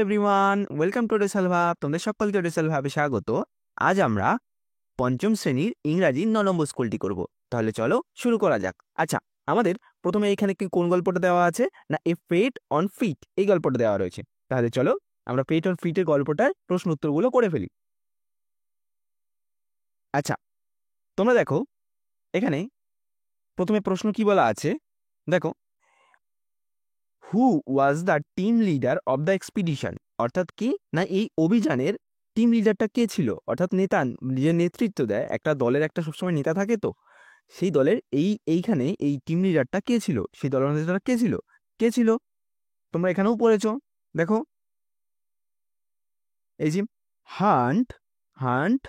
Everyone, welcome to racial ভাব। তোমাদের সকলকে রেসাল ভাবে স্বাগত। আজ আমরা পঞ্চম শ্রেণীর ইংরাজি 9 নম্বর স্কুলটি করব। তাহলে চলো শুরু করা যাক। আচ্ছা, আমাদের প্রথমে এখানে কি কোন গল্পটা দেওয়া আছে না, এ ফেট অন ফিট, এই গল্পটা দেওয়া রয়েছে। তাহলে চলো আমরা ফেট অন ফিটের গল্পটার প্রশ্ন উত্তরগুলো করে ফেলি। আচ্ছা, তোমরা দেখো এখানে প্রথমে প্রশ্ন কি বলা আছে, দেখো, who was the team leader of the expedition, অর্থাৎ কি না এই অভিযানের টিম লিডারটা কে ছিল, অর্থাৎ নেতা, যে নেতৃত্ব দেয় একটা দলের, একটা সবসময় নেতা থাকে, তো সেই দলের এইখানে এই টিম লিডারটা কে ছিল, সেই দলের নেতাটা কে ছিল তোমরা এখানেও পড়েছো। দেখো এই যে hunt hunt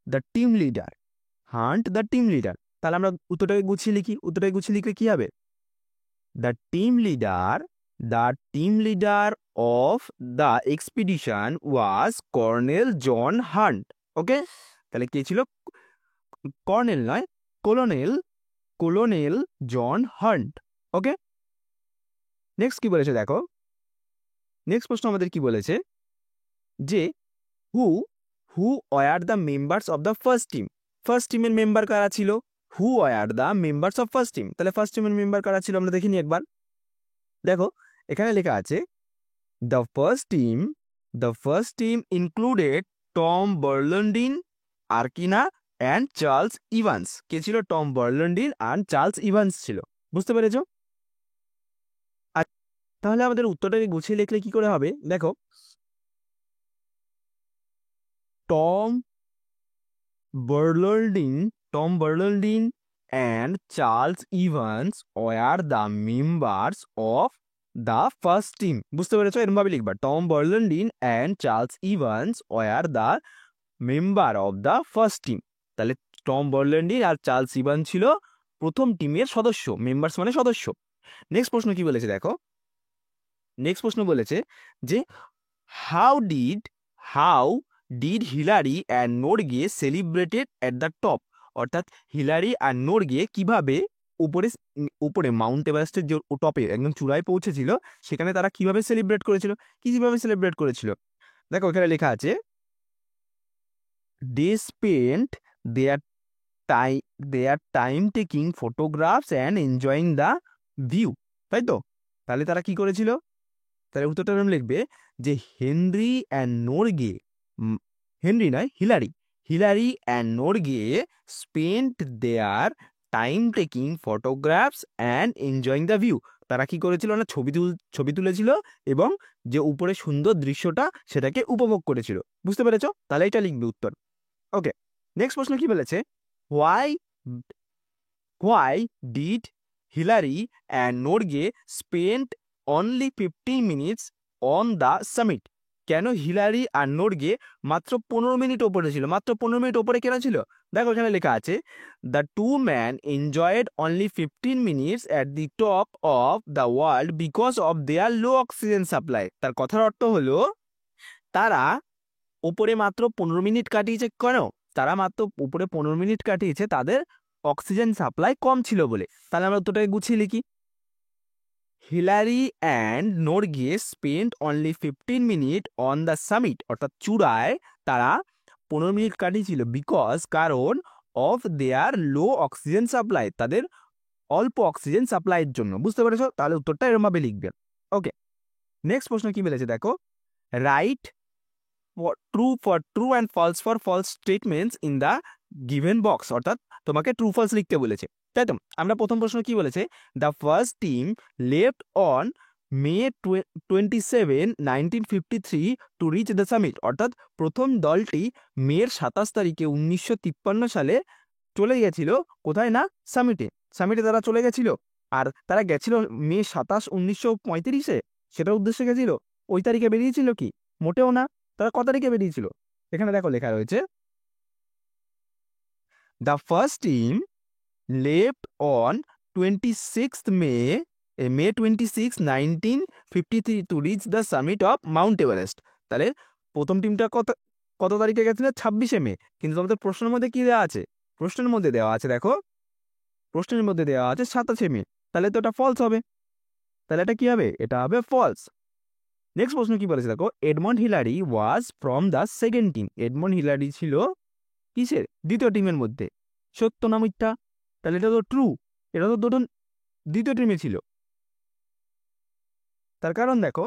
the team leader, তাহলে আমরা উত্তরটাকে গুছিয়ে লিখলে কি হবে, the team leader of the expedition was Colonel John Hunt. ওকে, তাহলে কে ছিল, কর্নেল নয়, কলোনেল জন হান্ট। ওকে, নেক্সট কি বলেছে দেখো, নেক্সট প্রশ্ন আমাদের কি বলেছে যে who were the members of the first টিমের মেম্বার কারা ছিল, who were the members of first team, তাহলে ফার্স্ট টিমের মেম্বার কারা ছিল আমরা দেখিনি একবার। দেখো এখানে লেখা আছে The first team included Tom Burlundin, Arkina and Charles Evans. কে ছিল, টম বার্লান্ডিন আর চার্লস ইভান্স ছিল। বুঝতে পেরেছো? তাহলে আমাদের উত্তরটাকে গুছিয়ে লিখলে কি করে হবে, দেখো, Tom বার্লান্ডিন and Charles Evans were the members of the first team. বুঝতে পেরেছো? এরকম ভাবে লিখবা, Tom বার্লান্ডিন and Charles Evans were the member of the first team. তাহলে টম বার্লান্ডিন আর চার্লস ইভান্স ছিল প্রথম টিমের সদস্য, মেম্বার্স মানে সদস্য। নেক্সট প্রশ্ন কি বলেছে দেখো, নেক্সট প্রশ্ন বলেছে যে how did Hillary and Norgay celebrated at the top, অর্থাৎ হিলারি আর নোরগে কিভাবে উপরে মাউন্ট এভারেস্টের যে টপে একদম চূড়ায় পৌঁছেছিল, সেখানে তারা কিভাবে সেলিব্রেট করেছিল, দেখো এখানে লেখা আছে they spent their time taking photographs and enjoying the view, তাই তো? তাহলে তারা কি করেছিল, তাহলে উত্তরটা এরকম লিখবে যে Hillary and Norgay spent there time taking photographs and enjoying the view, তারা কি করেছিল না ছবি তুলেছিল এবং যে উপরে সুন্দর দৃশ্যটা সেটাকে উপভোগ করেছিল। বুঝতে পেরেছো? তাহলে এটা লিখবে উত্তর। ওকে, নেক্সট প্রশ্ন কি বলেছে, why did Hillary and Norgay spend only 15 minutes on the summit, কেন হিলারি আর নোরগে মাত্র 15 মিনিট ওপরে ছিল, কেন ছিল, দেখো এখানে লেখা আছে the to man enjoyed only 15 minutes at the top of the world because of their low oxygen supply. তার কথার অর্থ হলো তারা উপরে মাত্র 15 মিনিট কাটিয়েছে, কেন, তারা মাত্র উপরে 15 মিনিট কাটিয়েছে তাদের অক্সিজেন সাপ্লাই কম ছিল বলে। তাহলে আমরা উত্তরটাকে গুছিয়ে লিখি, Hillary and Norgay spent only 15 minute on the summit, অর্থাৎ চূড়ায় তারা 15 মিনিট কাটিয়েছিল কারণ of their low oxygen supply, তাদের অল্প অক্সিজেন সাপ্লাইয়ের জন্য। বুঝতে পেরেছো? তাহলে উত্তরটা এরকম ভাবে লিখবে। ওকে, নেক্সট প্রশ্ন কি বলেছে দেখো, right true and false for false statements in the given box, অর্থাৎ তোমাকে ট্রু ফলস লিখতে বলেছে, তাই তো? আমরা প্রথম প্রশ্ন কি বলেছে, the first team left on May 27, 1953 to reach the summit, অর্থাৎ প্রথম দলটি মের 27 তারিখে 1953 সালে চলে গেছিল কোথায় না, সামিটে তারা চলে গেছিল। আর তারা গেছিল মে 27, 1935-এ, সেটার উদ্দেশ্যে গেছিল। ওই তারিখে বেরিয়েছিল কি? মোটেও না। তারা কত তারিখে বেরিয়েছিল? এখানে দেখো লেখা রয়েছে the first team left on 26 May 26, 1953 to reach the summit of Mount Everest. তাহলে প্রথম টিমটা কত তারিখে গেছিল? 26শে মে। কিন্তু তোমাদের প্রশ্নের মধ্যে কি দেওয়া আছে? প্রশ্নের মধ্যে দেওয়া আছে 27শে মে। তাহলে তো এটা ফলস হবে। তাহলে এটা কি হবে? এটা হবে ফলস। নেক্সট প্রশ্ন কি বলেছে দেখো, Edmund Hillary was from the second team. Edmund Hillary ছিল কিসের? দ্বিতীয় টিমের মধ্যে। সত্য না মিথ্যা? তাহলে এটা তো ট্রু, এটা তো দুটো দ্বিতীয় টিমে ছিল। তার কারণ দেখো,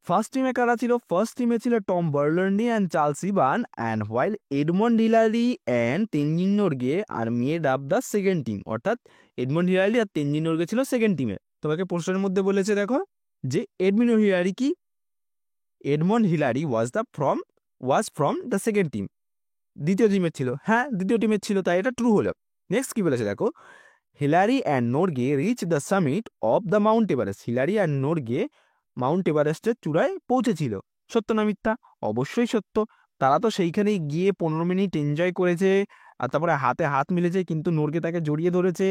ফার্স্ট টিমে কারা ছিল? ফার্স্ট টিমে ছিল টম বার্লান্ডি and Charles Evan, and while Edmund Hillary and Tenzing Norgay are made up the second team. অর্থাৎ এডমন্ড হিলারি আর তেনজিং নোরগে ছিল সেকেন্ড টিমে। তোমাকে প্রশ্নের মধ্যে বলেছে দেখো যে এডমন্ড হিলারি কি, Edmund Hillary was from the second team, দ্বিতীয় টিমের ছিল। হ্যাঁ, দ্বিতীয় টিমের ছিল, তাই এটা ট্রু হলো। নেক্সট কি বলেছে দেখো, Hillary and Norgay reach the summit of the Mount Everest. Hillary and Norgay Mount এভারেস্টের চূড়ায় পৌঁছেছিল। সত্য না মিথ্যা? অবশ্যই সত্য। তারা তো সেইখানেই গিয়ে 15 মিনিট এনজয় করেছে, আর তারপরে হাতে হাত মিলেছে, কিন্তু নোরগে তাকে জড়িয়ে ধরেছে।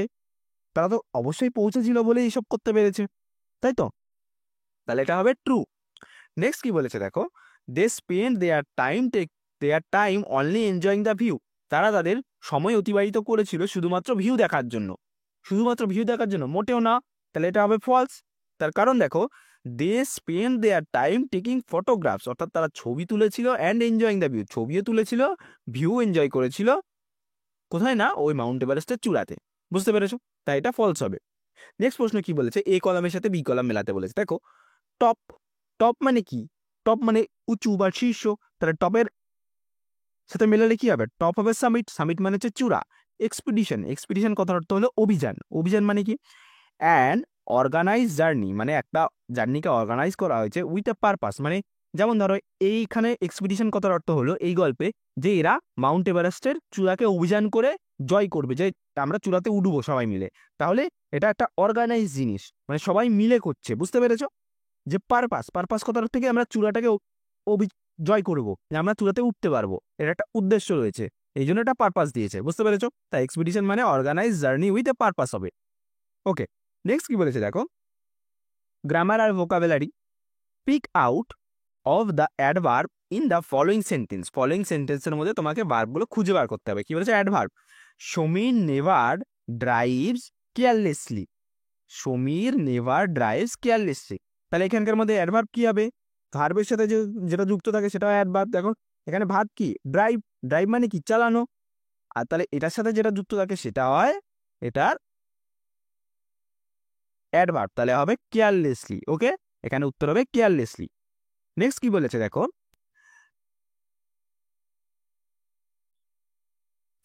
তারা তো অবশ্যই পৌঁছেছিল বলে এইসব করতে পেরেছে, তাই তো? তাহলে এটা হবে ট্রু। নেক্সট কি বলেছে দেখো, they spend their time only enjoying the view. তারা তাদের সময় অতিবাহিত করেছিল শুধুমাত্র ভিউ দেখার জন্য। শুধুমাত্র ভিউ দেখার জন্য? মোটেও না। তাহলে এটা হবে ফলস। তার কারণ দেখো, they spend their time taking photographs, অর্থাৎ তারা ছবি তুলেছিল অ্যান্ড এনজয়িং দ্য ভিউ, ছবিও তুলেছিল, ভিউ এনজয় করেছিল। কোথায় না? ওই মাউন্ট এভারেস্টের চূড়াতে। বুঝতে পেরেছো? তাই এটা ফলস হবে। নেক্সট প্রশ্ন কি বলেছে, এ কলামের সাথে বি কলাম মেলাতে বলেছে। দেখো, টপ, টপ মানে কি? টপ মানে উঁচু বা শীর্ষ। তাহলে টপের সাথে মেলালে কি হবে? টপ হবে সামিট, সামিট মানে হচ্ছে চূড়া। এক্সপিডিশন, এক্সপিডিশন কথার অর্থ হলো অভিযান। অভিযান মানে কি? অ্যান্ড অর্গানাইজ জার্নি মানে একটা জার্নিকে অর্গানাইজ করা হয়েছে উইথ এ পারপাস। মানে যেমন ধরো এইখানে এক্সপিডিশন কথার অর্থ হলো এই গল্পে যে এরা মাউন্ট এভারেস্টের চূড়াকে অভিযান করে জয় করবে, যে আমরা চূড়াতে উঠবো সবাই মিলে। তাহলে এটা একটা অর্গানাইজ জিনিস, মানে সবাই মিলে করছে। বুঝতে পেরেছো? যে পারপাস, পারপাস কথার থেকে আমরা চূড়াটাকে জয় করব, যে আমরা চূড়াতে উঠতে পারবো, এর একটা উদ্দেশ্য রয়েছে, এই জন্য এটা পারপাস দিয়েছে। বুঝতে পেরেছো? তাই এক্সপিডিশন মানে organise journey with a purpose হবে। ওকে, নেক্সট কি বলেছে দেখো, গ্রামার আর vocabulary. Pick out of the adverb in the following sentence. Following সেন্টেন্সের মধ্যে তোমাকে ভার্বগুলো খুঁজে বার করতে হবে। কি বলেছে? Adverb, Samir never drives carelessly. Samir never drives carelessly. তাহলে এখানকার মধ্যে অ্যাডভার্ব কি হবে? ভার্বের সাথে যেটা যুক্ত থাকে সেটা অ্যাডভার্ব। দেখো এখানে ভার্ব কি? ড্রাইভ। ড্রাইভ মানে কি? চালানো। আর তাহলে এটার সাথে যেটা যুক্ত থাকে সেটা হয় এটার অ্যাডভার্ব, তাহলে হবে কেয়ারলেসলি। ওকে, এখানে উত্তর হবে কেয়ারলেসলি। নেক্সট কি বলেছে দেখো,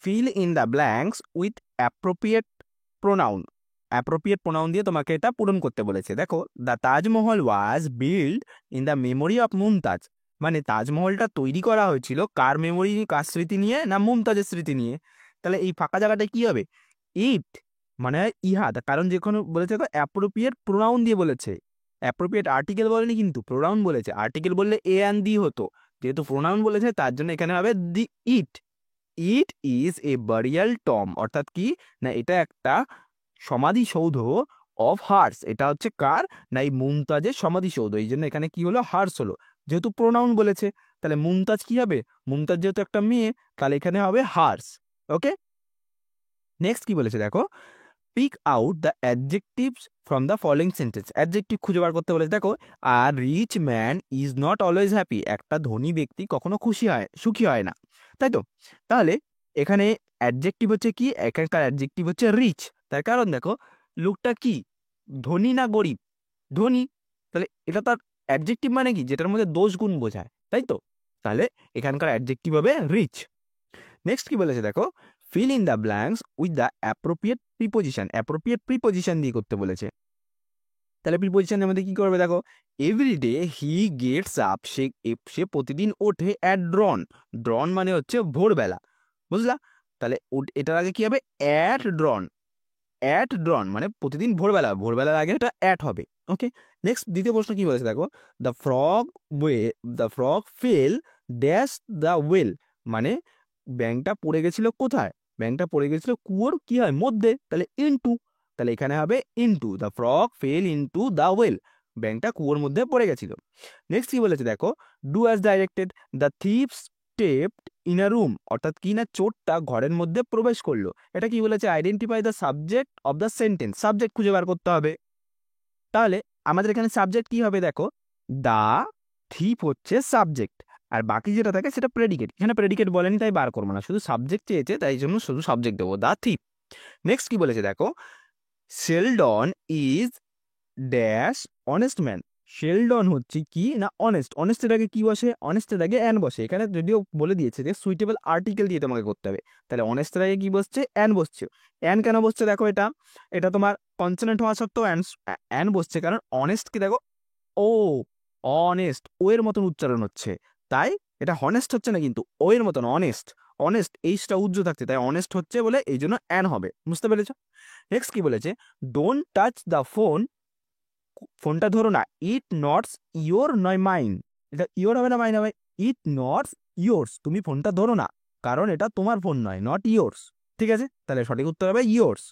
fill in the blanks with appropriate pronoun. Appropriate pronoun দিয়ে তোমাকে এটা পূরণ করতে বলেছে। দেখো, the Taj Mahal was build in the memory of Mumtaz. মানে তাজমহলটা তৈরি করা হয়েছিল কার মেমোরি, কার স্মৃতি নিয়ে? না, মুমতাজের স্মৃতি নিয়ে। তাহলে এই ফাঁকা জায়গাটা কি হবে? ইট মানে ইহা। কারণ যেখানে বলেছে অ্যাপ্রোপ্রিয়েট প্রোনাউন দিয়ে বলেছে, অ্যাপ্রোপ্রিয়েট আর্টিকেল বলেনি, কিন্তু প্রোনাউন বলেছে। আর্টিকেল বললে এ অ্যান্ড দি হতো, যেহেতু প্রোনাউন বলেছে তার জন্য এখানে হবে the it. It is a burial tomb, অর্থাৎ কি না এটা একটা সমাধিসৌধ অফ হার্স। এটা হচ্ছে কার? না এই মুমতাজের সমাধিসৌধ। এই জন্য এখানে কি হলো? হার্স হলো, যেহেতু প্রোনাউন বলেছে। তাহলে মুমতাজ কি হবে? মুমতাজ যেহেতু একটা মেয়ে, তাহলে এখানে হবে হার্স। ওকে, নেক্সট কি বলেছে দেখো, pick out the adjectives from the following sentence. Adjective খুঁজে বার করতে বলেছে। দেখো, আর rich man is not always happy. একটা ধনী ব্যক্তি কখনো সুখী হয় না, তাই তো? তাহলে এখানে অ্যাডজেক্টিভ হচ্ছে কি? এখানকার অ্যাডজেক্টিভ হচ্ছে রিচ। তার কারণ দেখো, লোকটা কি, ধনী না গরিব? ধনী। তাহলে এটা তার অ্যাডজেক্টিভ মানে কি? যেটার মধ্যে দোষ গুণ বোঝায়, তাই তো? তাহলে এখানকার অ্যাডজেক্টিভ হবে রিচ। নেক্সট কি বলেছে দেখো, fill in the blanks with the appropriate preposition. Appropriate preposition দিয়ে করতে বলেছে। তাহলে প্রিপোজিশনের মধ্যে কি করবে দেখো, এভরিডে হি গেটস আপ, সে প্রতিদিন ওঠে অ্যাট ড্রন। ড্রন মানে হচ্ছে ভোরবেলা, বুঝলা? তাহলে এটার আগে কি হবে? অ্যাট ড্রন। অ্যাট ড্রন মানে প্রতিদিন ভোরবেলা, ভোরবেলার আগে এটা অ্যাট হবে। ওকে, নেক্সট দ্বিতীয় প্রশ্ন কি বলেছে দেখো, the frog the frog fail dash the well. মানে ব্যাঙটা পড়ে গেছিল কোথায়? ব্যাঙটা পড়ে গেছিল কুয়োর কি হয়? মধ্যে। তাহলে ইনটু। তাহলে এখানে হবে into, the frog fell into the well. ব্যাঙটা কুয়োর মধ্যে পড়ে গেছিল। নেক্সট কি বলেছে দেখো, do as directed, the thief stepped in a room. অর্থাৎ কি না চোরটা ঘরের মধ্যে প্রবেশ করলো। এটা কি বলেছে? Identify the subject of the sentence. Subject খুঁজে বার করতে হবে। তাহলে আমাদের এখানে সাবজেক্ট কি হবে দেখো, দা থিপ হচ্ছে সাবজেক্ট, আর বাকি যেটা থাকে সেটা প্রেডিকেট। এখানে প্রেডিকেট বলেনি তাই বার করবো না, শুধু সাবজেক্ট চেয়েছে তাই জন্য শুধু সাবজেক্ট দেবো, দা থিপ। নেক্সট কি বলেছে দেখো, Sheldon is dash honest man. Sheldon হচ্ছে কি না অনেস্ট, অনেস্টের আগে কি বসে, অনেস্টের আগে অ্যান বসে। এখানে যদিও বলে দিয়েছে যে সুইটেবল আর্টিকেল দিয়ে তোমাকে করতে হবে, তাহলে অনেস্টের আগে কি বসছে, অ্যান বসছে। অ্যান কেন বসছে দেখো, এটা এটা তোমার কনসোনেন্ট হওয়া সত্ত্বেও অ্যান অ্যান বসছে, কারণ অনেস্ট কি দেখো, ও অনেস্ট ও এর মতন উচ্চারণ হচ্ছে, তাই এটা হনেস্ট হচ্ছে না কিন্তু ও এর মতন অনেস্ট। অনেস্ট এইচটা উজ্জ্ব থাকছে তাই অনেস্ট হচ্ছে বলে এই জন্য অ্যান হবে, বুঝতে পেরেছ? নেক্সট কি বলেছে, ডোন্ট টাচ দ্য ফোন, ফোনটা ধরো না, ইট নটস ইয়োর নয় মাইন। এটা ইয়োর হবে না মাইন হবে, ইট নটস ইয়োর্স, তুমি ফোনটা ধরো না কারণ এটা তোমার ফোন নয়, নট ইয়োর্স। ঠিক আছে, তাহলে সঠিক উত্তর হবে ইয়োর্স।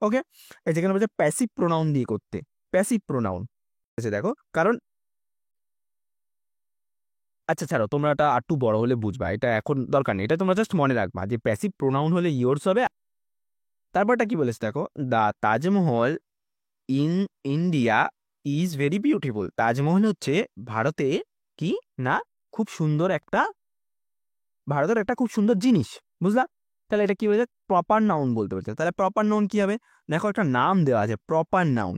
ওকে, এই যেখানে বলছে প্যাসিভ প্রোনাউন দিয়ে করতে, প্যাসিভ প্রোনাউন দেখো, কারণ আচ্ছা ছাড়ো, তোমরা এটা আর একটু বড় হলে বুঝবা, এটা এখন দরকার নেই, এটা তোমরা জাস্ট মনে রাখবা যে প্যাসিভ প্রোনাউন হলে ইয়োর্স হবে। তারপরটা কি বলেছে দেখো, the Taj Mahal in India is very beautiful. Taj Mahal হচ্ছে ভারতে কি না খুব সুন্দর একটা, ভারতের একটা খুব সুন্দর জিনিস, বুঝলা? তাহলে এটা কি বলেছে, প্রপার নাউন বলতে বলছে। তাহলে প্রপার নাউন কি হবে দেখো, একটা নাম দেওয়া আছে প্রপার নাউন,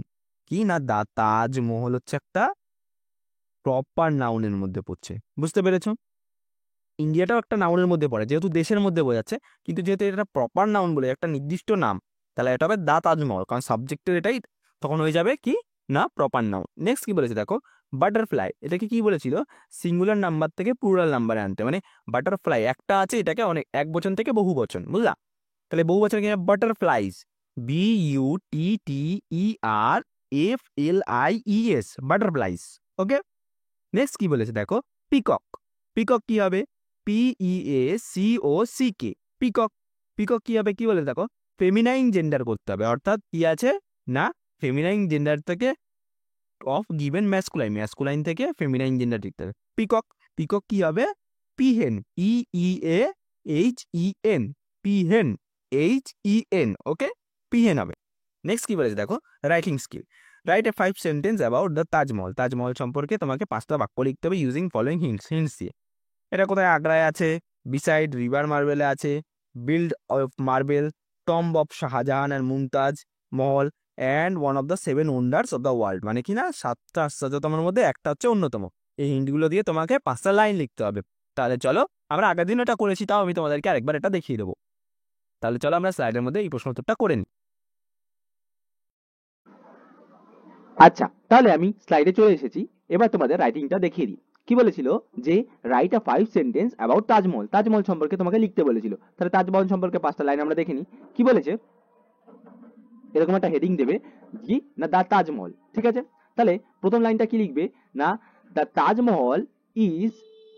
কি না দা তাজমহল হচ্ছে একটা প্রপার নাউনের মধ্যে পড়ছে, বুঝতে পেরেছো? ইন্ডিয়াটাও একটা নাউনের মধ্যে পড়ে, যেহেতু দেশের মধ্যে বোঝাচ্ছে, কিন্তু যেহেতু এটা প্রপার নাউন বলে একটা নির্দিষ্ট নাম, তাহলে এটা হবে দা তাজমহল, কারণ সাবজেক্টের এটাই তখন হয়ে যাবে কি না প্রপার নাউন। নেক্সট কি বলেছে দেখো, বাটারফ্লাই, এটাকে কি বলেছিল, সিঙ্গুলার নাম্বার থেকে প্লুরাল নাম্বারে আনতে, মানে বাটারফ্লাই একটা আছে, এটাকে অনেক এক বচন থেকে বহু বচন, বুঝলা? তাহলে বহু বচন কি, বাটারফ্লাইজ, BUTTERFLIES, বাটারফ্লাইজ। ওকে, নেক্সট কি বলেছে দেখো, পিকক। পিকক কি হবে, PEACOCK, পিকক। পিকক কি হবে, কি বলে দেখো, ফেমিনাইন জেন্ডার করতে হবে, অর্থাৎ কি আছে না ফেমিনাইন জেন্ডার থেকে অফ গিভেন ম্যাসকুলাইন, ম্যাসকুলাইন থেকে ফেমিনাইন জেন্ডার লিখতে হবে, পিকক। পিকক কি হবে, পিহেন, EEAHEN, পিহেন, HEN। ওকে, পিহেন হবে। নেক্সট কি বলেছে দেখো, writing skill, write a 5 sentence about the Taj Mahal. Taj Mahal সম্পর্কে তোমাকে 5টা বাক্য লিখতে হবে ইউজিং ফলোইং হিন্টস দিয়ে। এটা কোথায়, আগ্রায় আছে, বিসাইড রিভার মার্বেলে আছে, build of marble, tomb of Shah Jahan and Mumtaz Mahal, and one of the 7 wonders of the world, মানে কি না 7টা আশ্চর্যতমের মধ্যে একটা হচ্ছে অন্যতম। এই হিন্টগুলো দিয়ে তোমাকে 5টা লাইন লিখতে হবে। তাহলে চলো, আমরা আগের দিন এটা করেছি, তাও আমি তোমাদেরকে আরেকবার এটা দেখিয়ে দেবো। তাহলে চলো আমরা স্লাইডের মধ্যে এই প্রশ্ন উত্তরটা করে নিই। আচ্ছা, তাহলে আমি স্লাইডে চলে এসেছি। এবার তোমাদের রাইটিংটা দেখিয়ে দিই। কি বলেছিল যে write a 5 sentence about Taj Mahal, Taj Mahal সম্পর্কে তোমাকে লিখতে বলেছিল। তাহলে তাজমহল সম্পর্কে 5টা লাইন আমরা দেখে নিই। কি বলেছে, এরকম একটা হেডিং দেবে, কি না দা তাজমহল। ঠিক আছে, তাহলে প্রথম লাইনটা কি লিখবে না, দা তাজমহল ইজ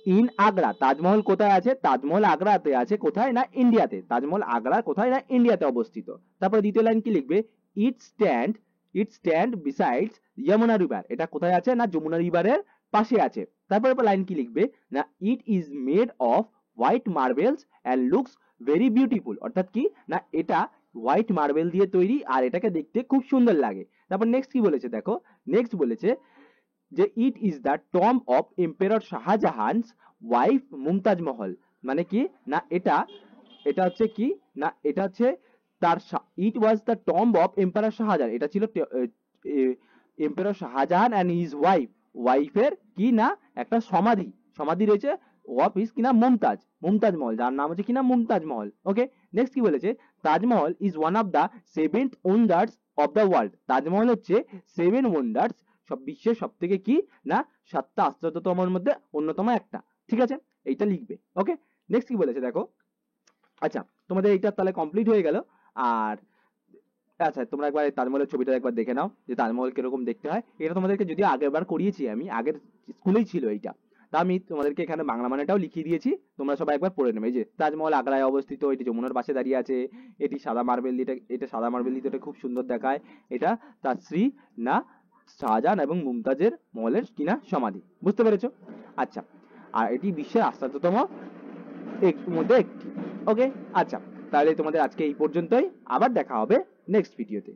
ইন আগ্রা। তাজমহল কোথায় আছে, তাজমহল আগ্রাতে আছে, কোথায় না ইন্ডিয়াতে। তাজমহল আগ্রা কোথায় না ইন্ডিয়াতে অবস্থিত। তারপরে দ্বিতীয় লাইন কি লিখবে, ইট স্ট্যান্ড, ইট স্ট্যান্ড বিসাইডস যমুনা রিভার। এটা কোথায় আছে না যমুনা রিভারের পাশে আছে। তারপরে লাইন কি লিখবে না, it is made of white marbles and looks very beautiful. অর্থাৎ কি না এটা হোয়াইট মার্বেল দিয়ে তৈরি আর এটাকে দেখতে খুব সুন্দর লাগে। তারপর নেক্সট কি বলেছে দেখো, নেক্সট বলেছে যে it is the tomb of emperor Shah Jahan's wife Mumtaz Mahal. মানে কি না এটা, এটা হচ্ছে কি না এটা হচ্ছে তার, it was the tomb of empire Shah Jahan, এটা ছিল empire Shah Jahan and his wife, ওয়াইফের কি না একটা সমাধি, সমাধি রয়েছে অফ হিজ কিনা মুমতাজ, মুমতাজ মহল, যার নাম হচ্ছে কিনা মুমতাজ মহল। ওকে, নেক্সট কি বলেছে, Taj Mahal is one of the 7th wonders of the world. Taj Mahal হচ্ছে 7 ওয়ান্ডার্স, সব বিশ্বের সব থেকে কি না 7টা আশ্চর্যতমের মধ্যে অন্যতম একটা। ঠিক আছে, এইটা লিখবে। ওকে, নেক্সট কি বলেছে দেখো, আচ্ছা তোমাদের এইটা তাহলে কমপ্লিট হয়ে গেল। আর আচ্ছা তোমরা একবার তাজমহলের ছবিটা একবার দেখে নাও যে তাজমহল কিরকম দেখতে হয়। এটা তোমাদেরকে যদিও আগের বার করিয়েছি, আমি আগের স্কুলেই ছিল এইটা, তা আমি তোমাদেরকে এখানে বাংলা মানেটাও লিখিয়ে দিয়েছি, তোমরা সবাই একবার পড়ে নেবে। এই যে তাজমহল আগ্রায় অবস্থিত, এটি যমুনার পাশে দাঁড়িয়ে আছে, এটি সাদা মার্বেল দিয়ে, এটা সাদা মার্বেল দিয়ে এটা খুব সুন্দর দেখায়, এটা তার স্ত্রী না শাহজাহান এবং মুমতাজের মহলের কিনা সমাধি। বুঝতে পেরেছো? আচ্ছা, আর এটি বিশ্বের আশ্চর্যতম মধ্যে একটি। ওকে, আচ্ছা তাহলে তোমাদের আজকে এই পর্যন্তই, আবার দেখা হবে নেক্সট ভিডিওতে।